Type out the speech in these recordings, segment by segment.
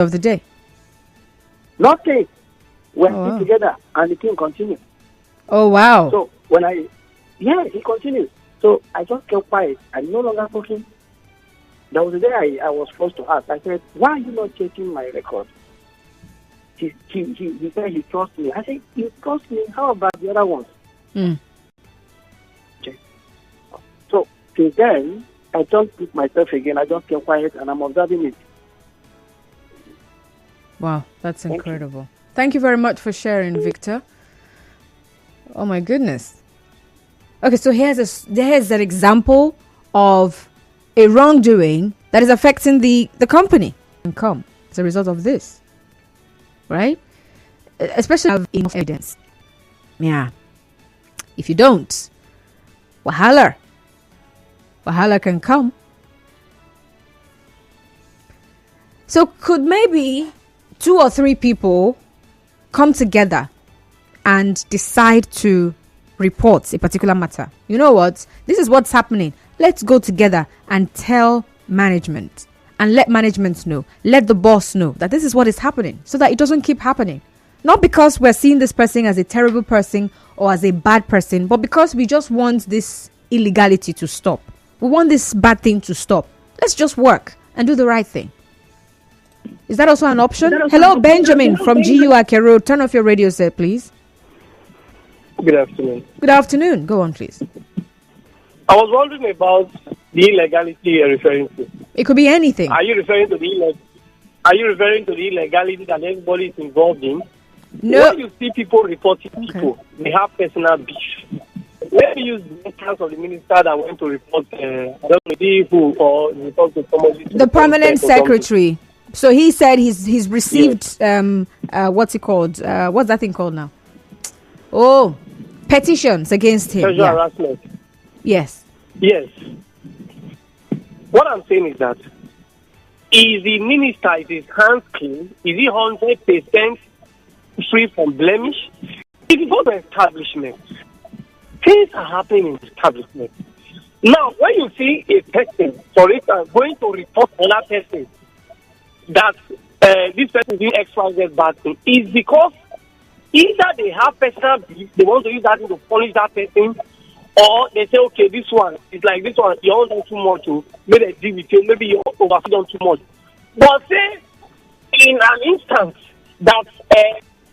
of the day? Nothing. We're still together, and the thing continues. Oh, wow. So he continues. So I just kept quiet. I'm no longer talking. There was a day I was forced to ask. I said, why are you not checking my record? He said he trusts me. I said, you trust me? How about the other ones? Okay. So since then, I don't put myself again. I just kept quiet, and I'm observing it. Wow, that's incredible. Thank you very much for sharing, Victor. Oh, my goodness. Okay, so here's an example of a wrongdoing that is affecting the company income as a result of this. Right? Especially have enough evidence. Yeah. If you don't, wahala can come. So could maybe 2 or 3 people come together and decide to report a particular matter? You know what? This is what's happening. Let's go together and tell management and let management know. Let the boss know that this is what is happening so that it doesn't keep happening. Not because we're seeing this person as a terrible person or as a bad person, but because we just want this illegality to stop. We want this bad thing to stop. Let's just work and do the right thing. Is that also an option? Hello, Benjamin from GU Ake Road. Turn off your radio set, please. Good afternoon. Good afternoon. Go on, please. I was wondering about the illegality you're referring to. It could be anything. Are you referring to the illegality that everybody is involved in? No. When you see people reporting people, they have personal beef. Let me use the instance of the minister that went to report, I don't know who, or report to somebody. The permanent secretary. So he said he's received, what's it called? What's that thing called now? Oh, petitions against him. Sexual harassment. Yes. Yes. What I'm saying is that, is the minister, is his hands clean? Is he 100% free from blemish? If you go to establishment, things are happening in establishment. Now, when you see a person, for instance, going to report another person, that this person is doing XYZ bad thing, is because either they have personal beef, they want to use that to punish that person, or they say, okay, this one is like this one, you all done too much, maybe they deal with you, maybe you overfeed on too much. But say, in an instance that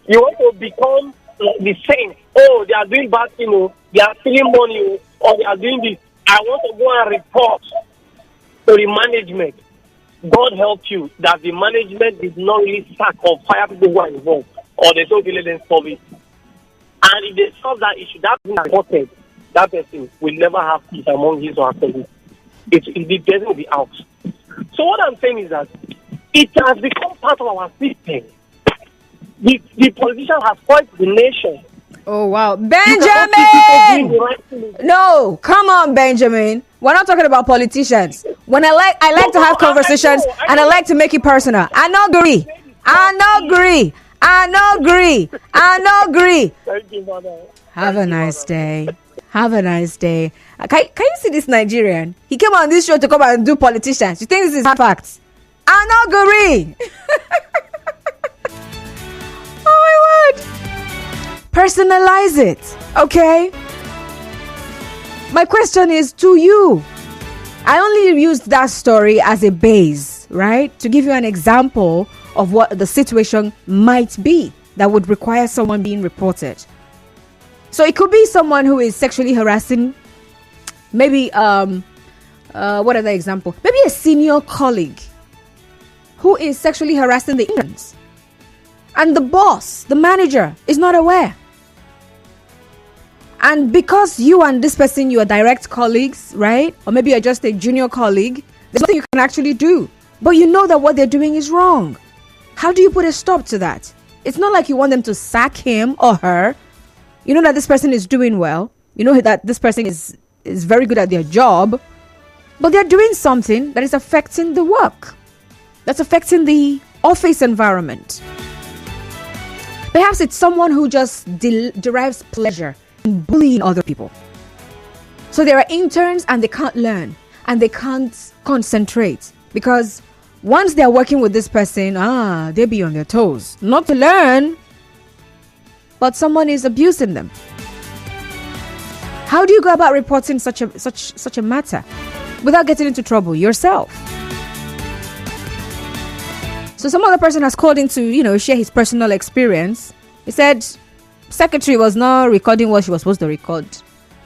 you want to become the same, oh, they are doing bad thing, they are stealing money, or they are doing this, I want to go and report to the management. God help you that the management did not really sack or fire people who are involved, or they don't really let them solve it. And if they solve that issue, that person, that person will never have peace among his or her colleagues. The person will be out. So what I'm saying is that it has become part of our system. The politician has spoiled the nation. Oh, wow. Benjamin! No, come on, Benjamin. We're not talking about politicians. When I like to have conversations, and I like to make it personal. I not agree. Thank you, mother. Have a nice day. Have a nice day. Can you see this Nigerian? He came on this show to come and do politicians. You think this is facts? I not agree. Oh, my word. Personalize it, okay? My question is to you. I only used that story as a base, right? To give you an example of what the situation might be that would require someone being reported. So it could be someone who is sexually harassing, maybe, what other example? Maybe a senior colleague who is sexually harassing the interns. And the boss, the manager, is not aware. And because you and this person, you are direct colleagues, right? Or maybe you're just a junior colleague, there's nothing you can actually do. But you know that what they're doing is wrong. How do you put a stop to that? It's not like you want them to sack him or her. You know that this person is doing well. You know that this person is very good at their job. But they're doing something that is affecting the work. That's affecting the office environment. Perhaps it's someone who just derives pleasure in bullying other people. So there are interns and they can't learn and they can't concentrate because once they are working with this person, they be on their toes. Not to learn, but someone is abusing them. How do you go about reporting such a matter without getting into trouble yourself? So some other person has called in to, share his personal experience. He said secretary was not recording what she was supposed to record.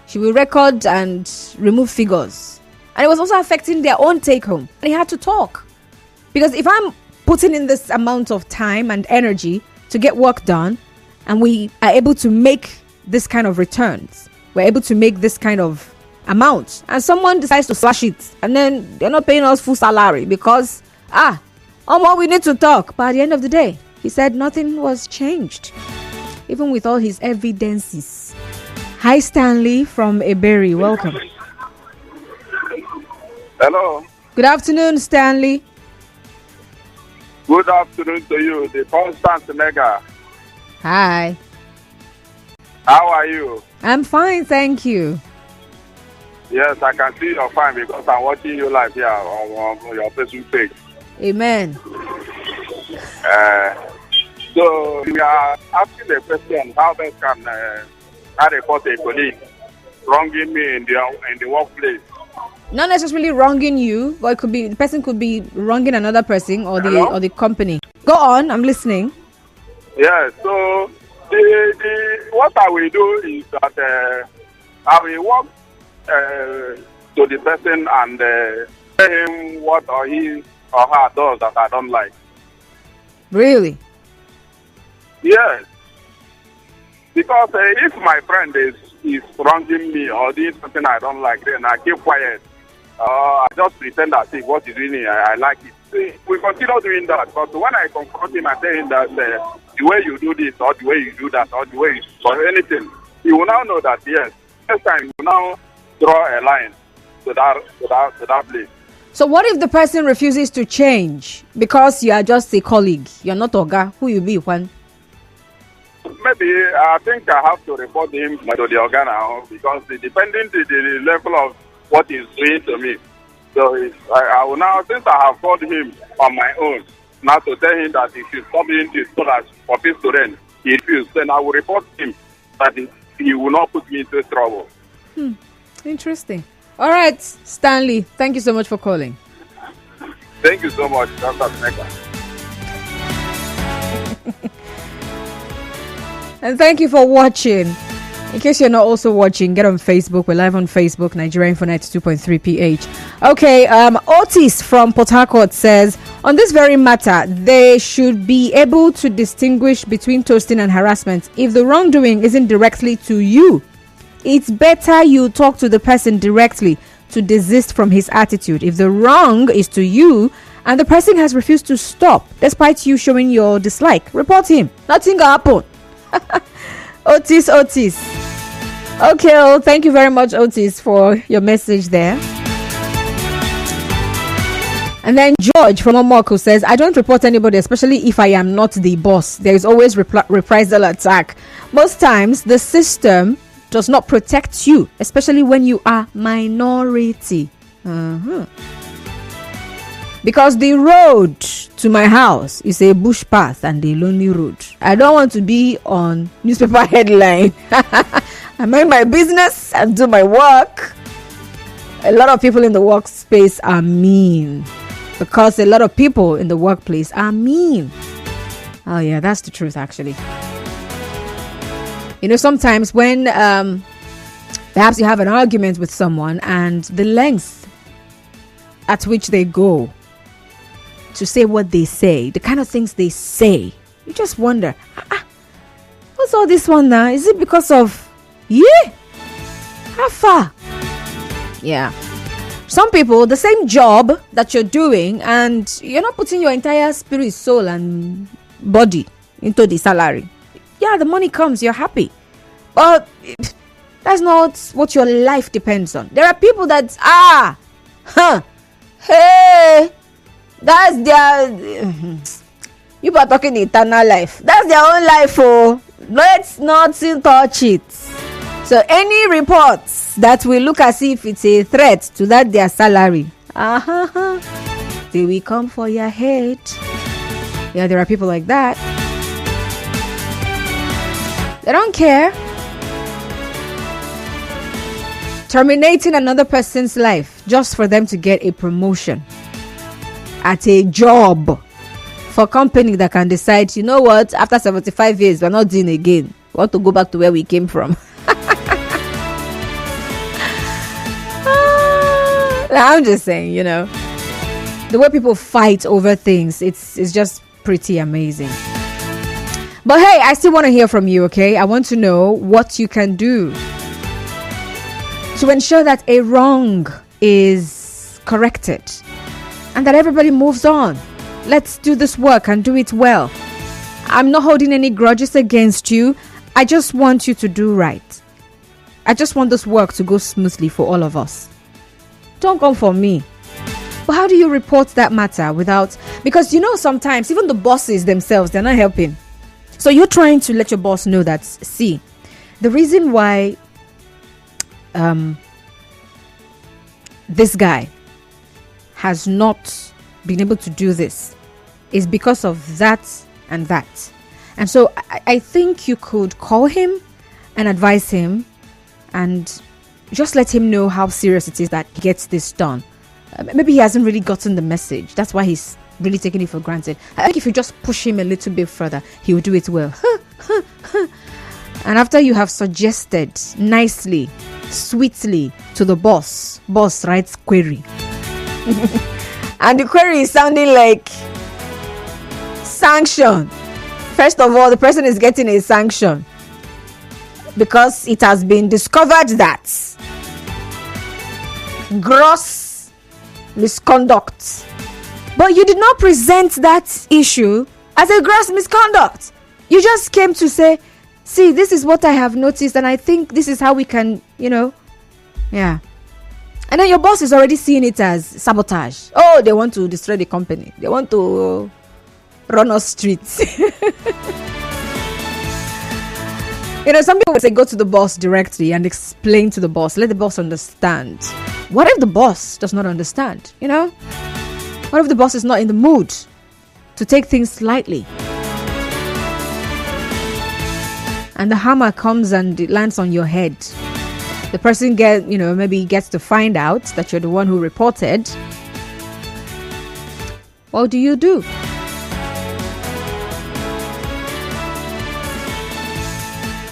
She will record and remove figures. And it was also affecting their own take home. And he had to talk. Because if I'm putting in this amount of time and energy to get work done, and we are able to make this kind of returns, we're able to make this kind of amount, and someone decides to slash it, and then they're not paying us full salary because, we need to talk. But at the end of the day, he said nothing was changed, even with all his evidences. Hi, Stanley from Eberry. Welcome. Hello. Good afternoon, Stanley. Good afternoon to you, the constant mega. Hi. How are you? I'm fine, thank you. Yes, I can see you're fine because I'm watching you live here on your Facebook page. Amen. So we are asking the question: how best can I report a colleague wronging me in the workplace? Not necessarily wronging you, but the person could be wronging another person or the company. Go on, I'm listening. Yes. So what I will do is that I will walk to the person and tell him what or he or her does that I don't like. Really? Yes. Because if my friend is wronging me or doing something I don't like, then I keep quiet. I just pretend that what he's doing, I like it. See, we continue doing that. But when I confront him and tell him that the way you do this or the way you do that or the way you or anything, he will now know that yes, next time you will now draw a line to that place. So what if the person refuses to change because you are just a colleague? You're not Oga. Who you be, Juan? Maybe I think I have to report him to the Oga now because depending on the level of what he's doing to me. So I will now, since I have called him on my own, now to tell him that if he's not doing this so that for peace to reign, he refused, then I will report him that he will not put me into trouble. Interesting. All right, Stanley, thank you so much for calling. Thank you so much, Dr. Mecca. And thank you for watching. In case you're not also watching, get on Facebook. We're live on Facebook, Nigeria Info 92.3 PH. Okay, Otis from Port Harcourt says, on this very matter, they should be able to distinguish between toasting and harassment. If the wrongdoing isn't directly to you, it's better you talk to the person directly to desist from his attitude. If the wrong is to you and the person has refused to stop despite you showing your dislike, report him. Nothing will happen. Otis. Okay, well, thank you very much, Otis, for your message there. And then George from Omoko says, I don't report anybody, especially if I am not the boss. There is always reprisal attack. Most times, the system does not protect you, especially when you are minority. Because the road to my house is a bush path and a lonely road. I don't want to be on newspaper headline. I mind my business and do my work. A lot of people in the workspace are mean. Because a lot of people in the workplace are mean. Oh yeah, that's the truth actually. Sometimes when perhaps you have an argument with someone and the lengths at which they go to say what they say, the kind of things they say, you just wonder, what's all this one now? Is it because of how far? Yeah. Some people, the same job that you're doing, and you're not putting your entire spirit, soul, and body into the salary. Yeah, the money comes, you're happy. But that's not what your life depends on. There are people that, hey, that's their, you are talking eternal life. That's their own life, oh. Let's not touch it. So any reports that will look as if it's a threat to that their salary, they will come for your head. Yeah, there are people like that. They don't care. Terminating another person's life just for them to get a promotion at a job for a company that can decide, you know what, after 75 years, we're not doing again. We want to go back to where we came from. I'm just saying, the way people fight over things, it's just pretty amazing. But hey, I still want to hear from you, okay? I want to know what you can do to ensure that a wrong is corrected and that everybody moves on. Let's do this work and do it well. I'm not holding any grudges against you. I just want you to do right. I just want this work to go smoothly for all of us. Don't come for me. But how do you report that matter without... Because sometimes even the bosses themselves, they're not helping. So you're trying to let your boss know that, see, the reason why this guy has not been able to do this is because of that and that. And so I think you could call him and advise him and just let him know how serious it is that he gets this done. Maybe he hasn't really gotten the message. That's why he's really taking it for granted. I think if you just push him a little bit further, he will do it well. And after you have suggested nicely, sweetly to the boss writes query. And the query is sounding like sanction. First of all, the person is getting a sanction because it has been discovered that gross misconduct. But you did not present that issue as a gross misconduct. You just came to say, see, this is what I have noticed and I think this is how we can, yeah. And then your boss is already seeing it as sabotage. Oh, they want to destroy the company. They want to run us streets. Some people would say go to the boss directly and explain to the boss. Let the boss understand. What if the boss does not understand? What if the boss is not in the mood to take things lightly? And the hammer comes and it lands on your head. The person maybe gets to find out that you're the one who reported. What do you do?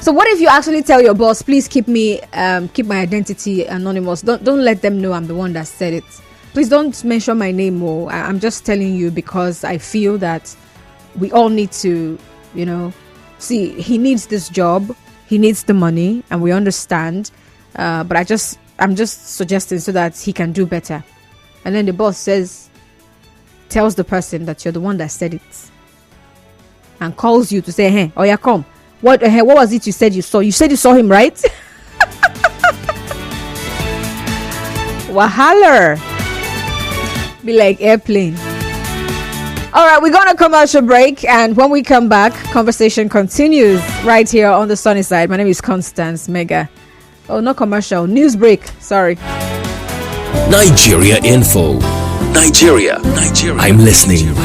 So what if you actually tell your boss, please keep my identity anonymous. Don't let them know I'm the one that said it. Please don't mention my name more. I'm just telling you because I feel that we all need to, see, he needs this job, he needs the money, and we understand. But I'm just suggesting so that he can do better. And then the boss tells the person that you're the one that said it, and calls you to say, hey, oh yeah, come. What was it you said you saw? You said you saw him, right? Wahaler. Be like airplane. All right, we're going to commercial break. And when we come back, conversation continues right here on the sunny side. My name is Constance Mega. Oh, not commercial. News break. Sorry. Nigeria Info. Nigeria. I'm listening.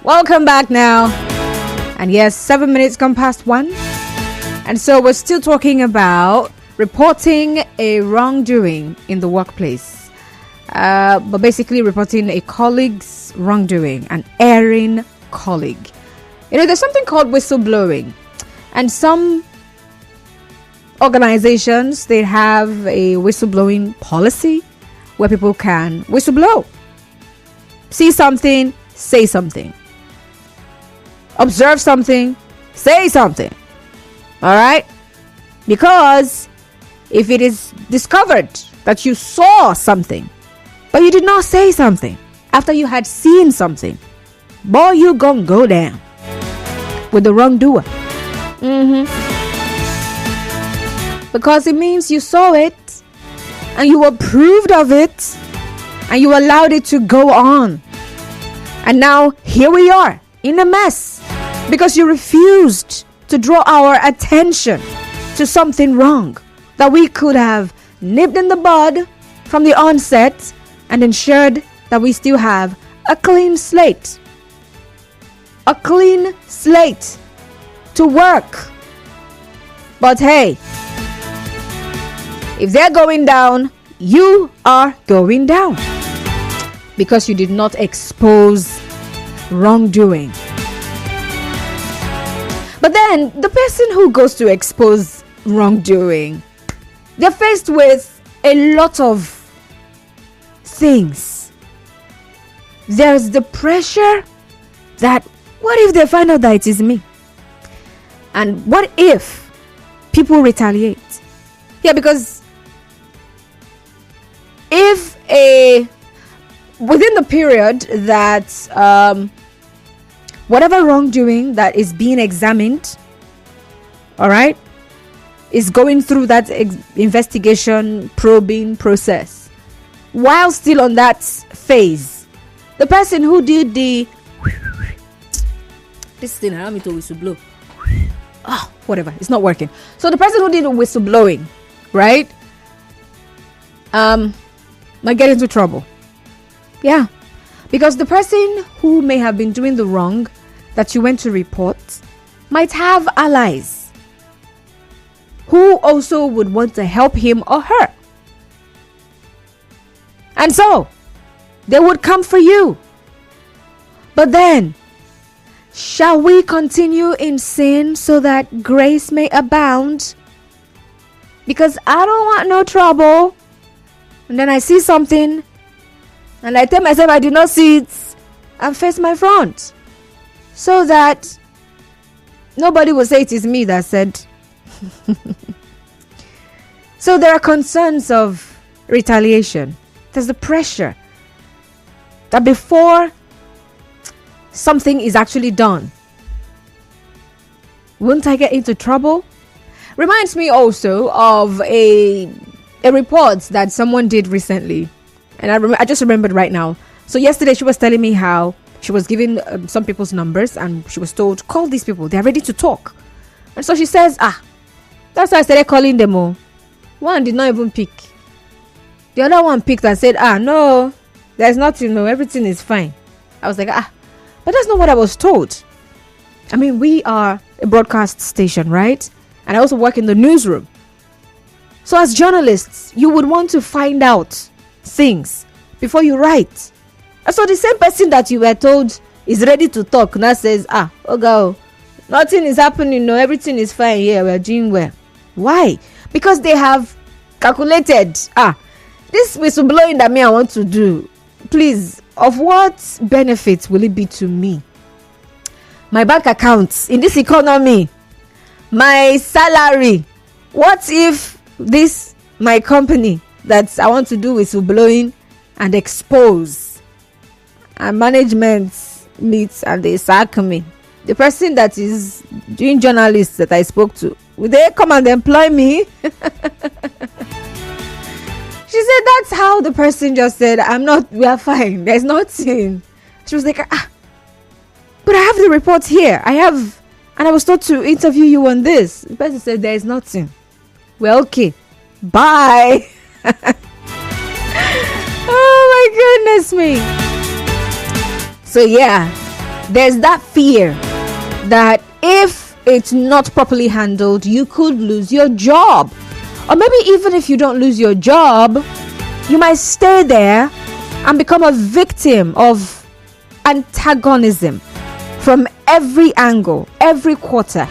Welcome back now. And yes, 7 minutes gone past 1. And so we're still talking about reporting a wrongdoing in the workplace. But basically reporting a colleague's wrongdoing, an erring colleague. There's something called whistleblowing. And some organizations, they have a whistleblowing policy where people can whistleblow. See something, say something. Observe something, say something. All right? Because if it is discovered that you saw something, but you did not say something after you had seen something, boy, you gonna go down with the wrongdoer. Because it means you saw it and you approved of it and you allowed it to go on. And now here we are in a mess because you refused to draw our attention to something wrong that we could have nipped in the bud from the onset and ensured that we still have a clean slate. A clean slate to work. But hey, if they're going down, you are going down because you did not expose wrongdoing. But then the person who goes to expose wrongdoing, they're faced with a lot of things. There's the pressure that what if they find out that it is me? And what if people retaliate? Yeah, because if within the period that whatever wrongdoing that is being examined, all right, is going through that investigation, probing process, while still on that phase, the person who did this thing allow me to whistleblow. Whatever, it's not working. So the person who did the whistleblowing, right, might get into trouble. Yeah, because the person who may have been doing the wrong that you went to report might have allies who also would want to help him or her. And so they would come for you. But then, shall we continue in sin so that grace may abound? Because I don't want no trouble. And then I see something and I tell myself I did not see it and face my front, so that nobody will say it is me that said. So there are concerns of retaliation. There's the pressure that before something is actually done, won't I get into trouble? Reminds me also of a report that someone did recently, and I just remembered right now. So yesterday she was telling me how she was given some people's numbers and she was told, call these people, they're ready to talk. And so she says, that's why I started calling them all. One did not even pick. The other one picked and said, no, there's nothing, no, everything is fine. I was like, but that's not what I was told. I mean, we are a broadcast station, right? And I also work in the newsroom. So as journalists, you would want to find out things before you write. And so the same person that you were told is ready to talk now says, nothing is happening, no, everything is fine here, we're doing well. Why? Because they have calculated, this whistleblowing that I want to do, please, of what benefit will it be to me? My bank accounts in this economy, my salary. What if this, my company that I want to do whistleblowing and expose, and management meets and they sack me? The person that is doing journalists that I spoke to, will they come and employ me? She said that's how the person just said, we are fine, there's nothing. She was like, but I have the report here. And I was told to interview you on this. The person said there is nothing. Well, okay, bye. Oh my goodness me. So yeah, there's that fear that if it's not properly handled, you could lose your job. Or maybe even if you don't lose your job, you might stay there and become a victim of antagonism from every angle, every quarter.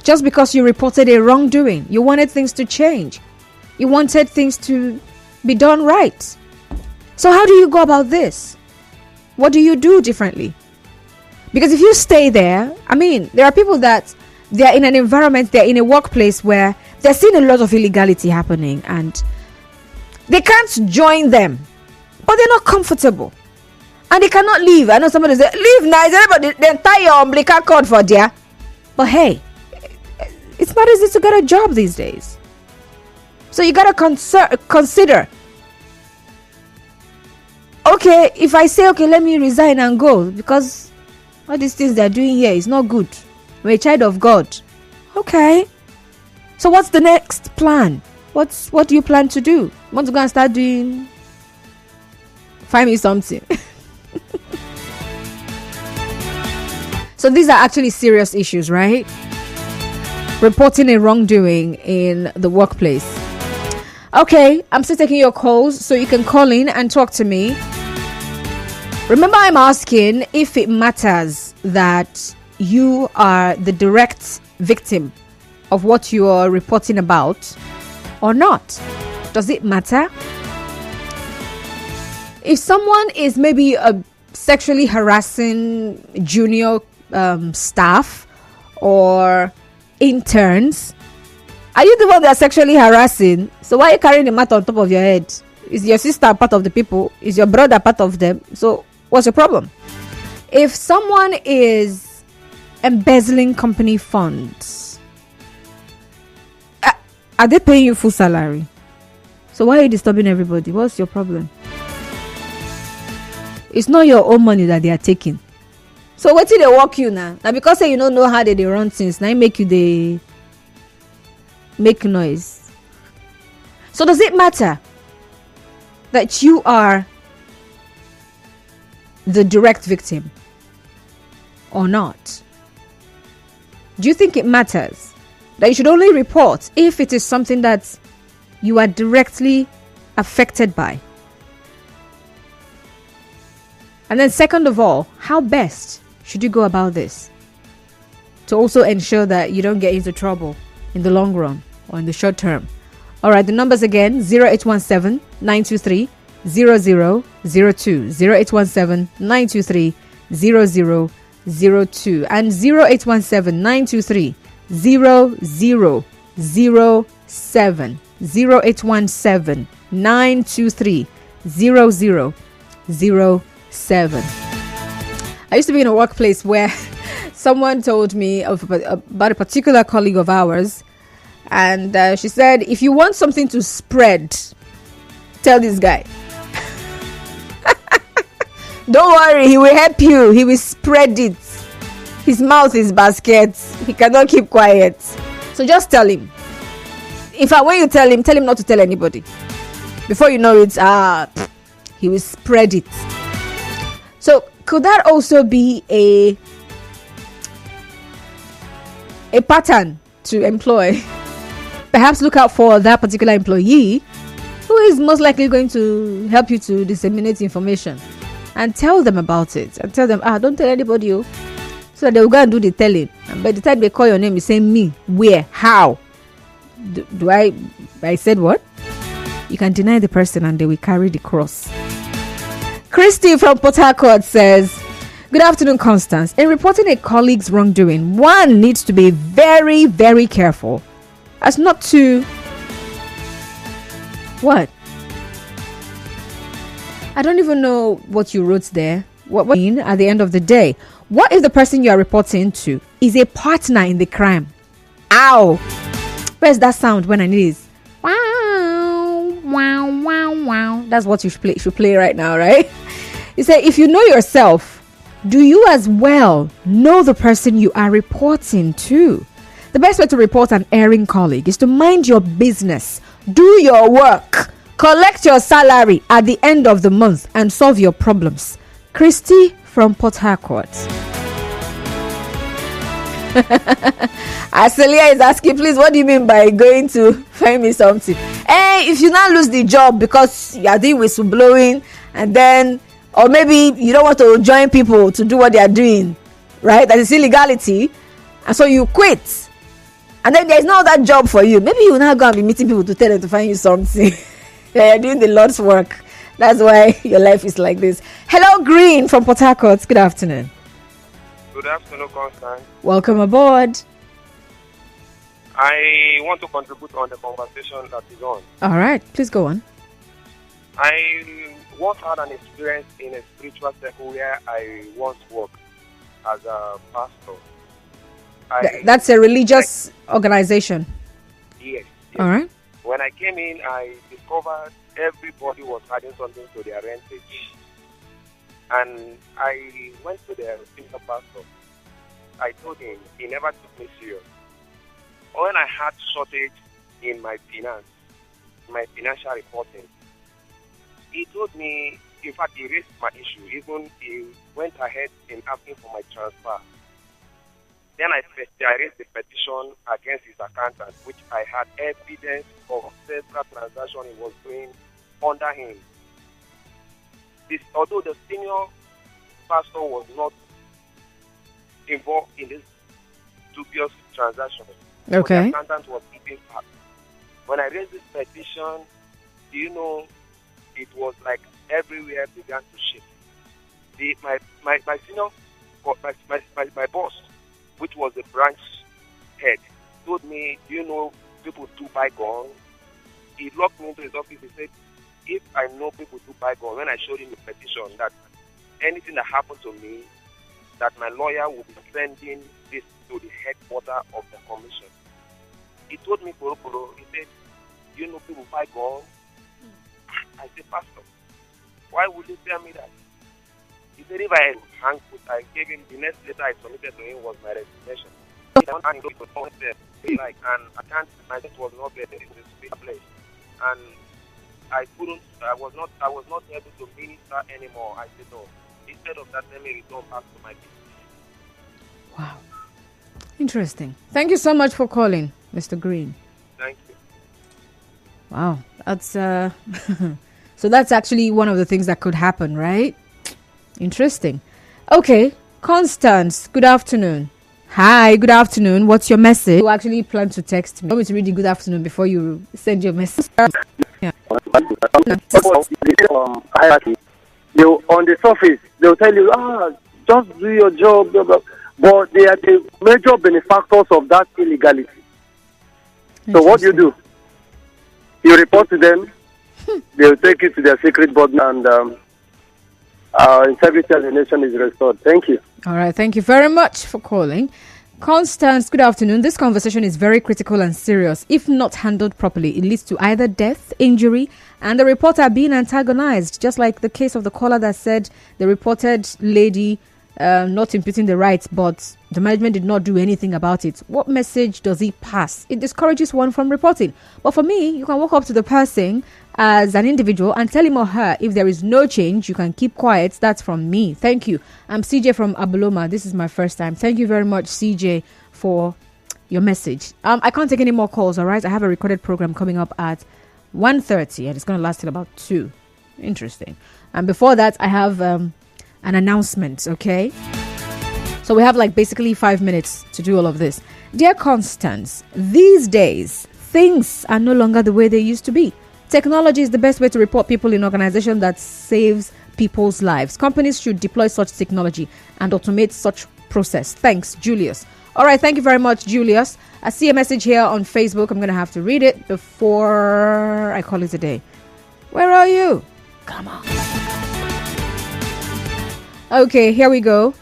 Just because you reported a wrongdoing, you wanted things to change. You wanted things to be done right. So how do you go about this? What do you do differently? Because if you stay there, there are people that they're in an environment, they're in a workplace where they're seeing a lot of illegality happening and they can't join them, but they're not comfortable and they cannot leave. I know somebody say, leave now, but they tie your umbilical cord for there. But hey, it's not easy to get a job these days. So you gotta consider, okay, if I say, okay, let me resign and go because all these things they're doing here is not good. I'm a child of God. Okay. So what's the next plan? What do you plan to do? You want to go and start doing? Find me something. So these are actually serious issues, right? Reporting a wrongdoing in the workplace. Okay, I'm still taking your calls, so you can call in and talk to me. Remember, I'm asking if it matters that you are the direct victim of what you are reporting about or not. Does it matter? If someone is maybe sexually harassing junior staff or interns, are you the one that are sexually harassing? So why are you carrying the matter on top of your head? Is your sister part of the people? Is your brother part of them? So what's your problem? If someone is embezzling company funds, are they paying you full salary? So why are you disturbing everybody? What's your problem? It's not your own money that they are taking. So what till they walk you now? Now because say you don't know how they run things, now make you they make noise. So does it matter that you are the direct victim or not? Do you think it matters that you should only report if it is something that you are directly affected by? And then second of all, how best should you go about this to also ensure that you don't get into trouble in the long run or in the short term? All right, the numbers again, 0817 923 0002, 0817 923 0002 and 0817 923 0007, 0817 923 0007. I used to be in a workplace where someone told me about a particular colleague of ours, and she said, if you want something to spread, tell this guy. Don't worry, he will help you. He will spread it. His mouth is basket. He cannot keep quiet. So just tell him. In fact, when you tell him not to tell anybody. Before you know it, he will spread it. So could that also be a pattern to employ? Perhaps look out for that particular employee who is most likely going to help you to disseminate information and tell them about it and tell them, don't tell anybody, so that they will go and do the telling. And by the time they call your name, you say, me, where, how? Do I said what? You can deny the person and they will carry the cross. Christy from Port Harcourt says, good afternoon, Constance. In reporting a colleague's wrongdoing, one needs to be very, very careful as not to... What? I don't even know what you wrote there. What mean at the end of the day? What if the person you are reporting to is a partner in the crime? Ow! Where's that sound when I need it? Wow, wow, wow, wow. That's what you should play right now, right? You say, if you know yourself, do you as well know the person you are reporting to? The best way to report an erring colleague is to mind your business, do your work, Collect your salary at the end of the month and solve your problems. Christy from Port Harcourt. Aselia is asking, please, what do you mean by going to find me something? If you now lose the job because you are doing whistleblowing, and then, or maybe you don't want to join people to do what they are doing, right? That is illegality, and so you quit, and then there is no other job for you. Maybe you will now go and be meeting people to tell them to find you something. You're doing the Lord's work. That's why your life is like this. Hello, Green from Port Harcourt. Good afternoon. Good afternoon, Constance. Welcome aboard. I want to contribute on the conversation that is on. All right, please go on. I once had an experience in a spiritual circle where I once worked as a pastor. That's a religious organization. Yes. All right. When I came in, I discovered everybody was adding something to their rentage. And I went to the senior pastor. I told him, he never took me serious. When I had shortage in my finance, my financial reporting, he told me, in fact, he raised my issue. Even he went ahead in asking for my transfer. Then I raised the petition against his accountant, which I had evidence of several transactions he was doing under him. Although the senior pastor was not involved in this dubious transaction, okay, the accountant was keeping part. When I raised this petition, it was like everywhere began to shift. My boss, which was the branch head, told me, people do buy guns? He locked me into his office. He said, if I know people do buy guns, when I showed him the petition that anything that happened to me, that my lawyer will be sending this to the headquarters of the commission. He told me, he said, people buy guns? I said, Pastor, why would you tell me that? He said, if I I gave him, the next letter I submitted to him was my resignation. And my debt was not there in this place. And I was not able to minister anymore. I said, no. Instead of that, let me return back to my business. Wow. Interesting. Thank you so much for calling, Mr. Green. Thank you. Wow. That's so that's actually one of the things that could happen, right? Interesting. Okay. Constance, good afternoon. Hi, good afternoon. What's your message? You actually plan to text me. I want me to read the good afternoon before you send your message. Yeah. Hierarchy. On the surface, they'll tell you, just do your job, blah, blah. But they are the major benefactors of that illegality. So what do? You report to them, they'll take you to their secret button, and integrity of the nation is restored. Thank you. All right, thank you very much for calling. Constance, good afternoon. This conversation is very critical and serious. If not handled properly, it leads to either death, injury, and the reporter being antagonized, just like the case of the caller that said the reported lady not imputing the rights, but the management did not do anything about it. What message does it pass? It discourages one from reporting. But for me, you can walk up to the person as an individual and tell him or her, if there is no change, you can keep quiet. That's from me. Thank you. I'm CJ from Abuloma. This is my first time. Thank you very much, CJ, for your message. I can't take any more calls, all right? I have a recorded program coming up at 1:30 and it's going to last till about 2. Interesting. And before that, I have an announcement, okay? So we have basically 5 minutes to do all of this. Dear Constance, these days, things are no longer the way they used to be. Technology is the best way to report people in organizations that saves people's lives. Companies should deploy such technology and automate such process. Thanks, Julius. All right, thank you very much, Julius. I see a message here on Facebook. I'm going to have to read it before I call it a day. Where are you? Come on. Okay, here we go.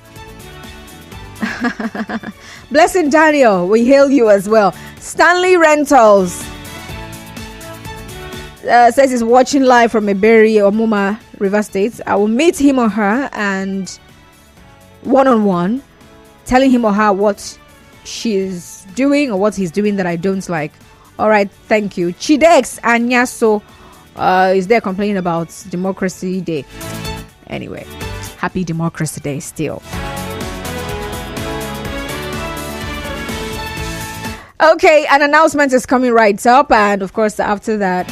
Blessing Daniel, we hail you as well. Stanley Rentals says he's watching live from Eberi or Muma, River State. I will meet him or her and one-on-one, telling him or her what she's doing or what he's doing that I don't like. All right, thank you. Chidex Anyaso is there complaining about Democracy Day. Anyway, happy Democracy Day still. Okay, an announcement is coming right up, and of course after that,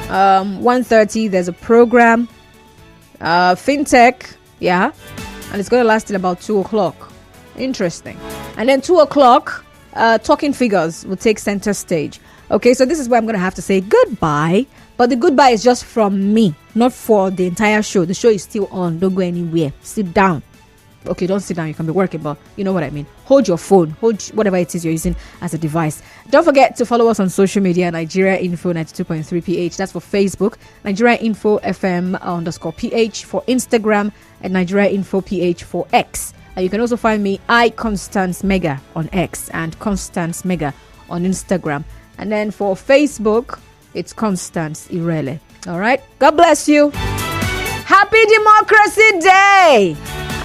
1:30 there's a program, fintech, yeah, and it's going to last till about 2:00. Interesting. And then 2:00, talking figures will take center stage. Okay, so this is where I'm going to have to say goodbye, but the goodbye is just from me, not for the entire show. The show is still on. Don't go anywhere. Sit down. Okay, don't sit down, you can be working, but you know what I mean. Hold your phone, hold whatever it is you're using as a device. Don't forget to follow us on social media, Nigeria Info 92.3 PH. That's for Facebook, Nigeria Info FM _PH for Instagram, and Nigeria Info PH for X. And you can also find me, Constance Mega on X and Constance Mega on Instagram. And then for Facebook, it's Constance Irele. All right, God bless you. Happy Democracy Day.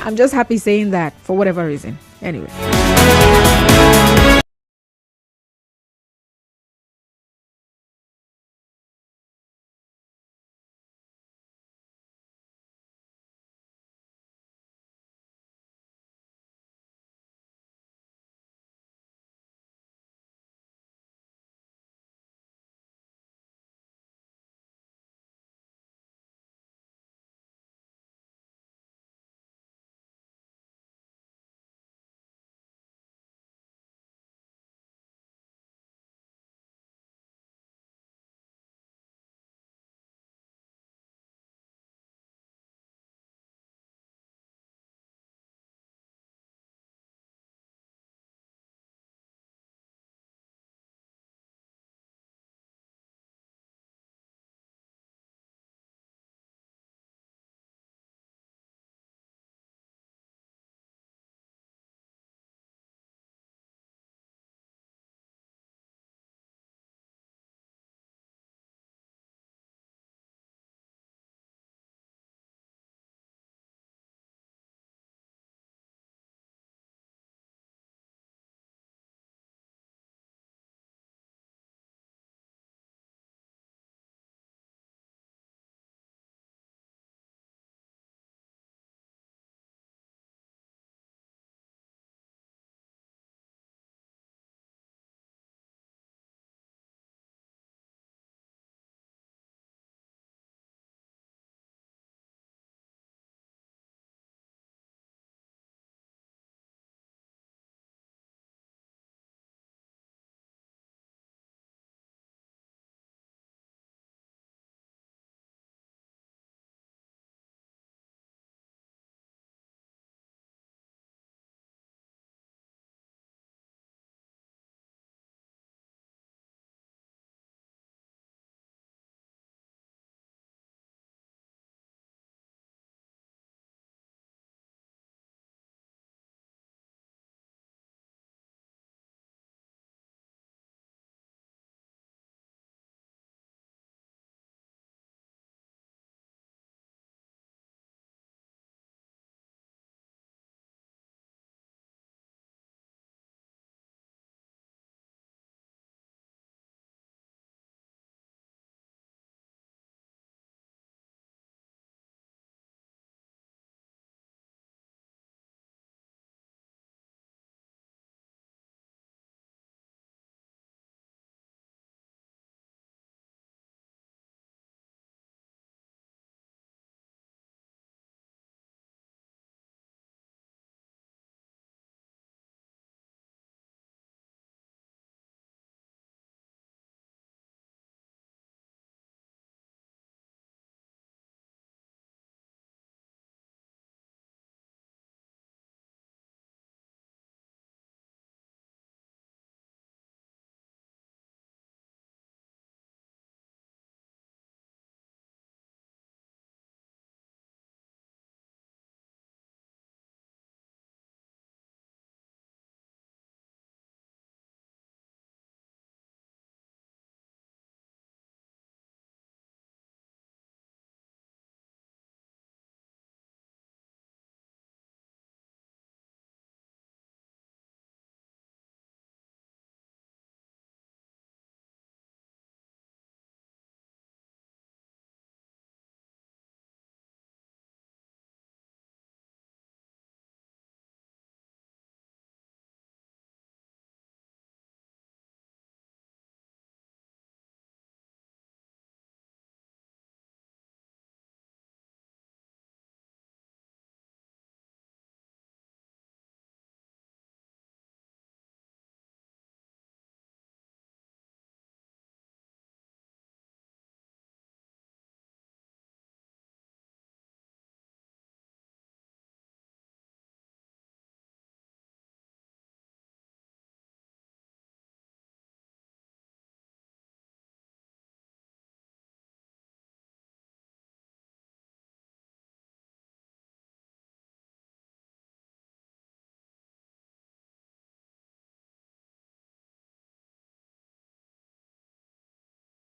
I'm just happy saying that for whatever reason. Anyway.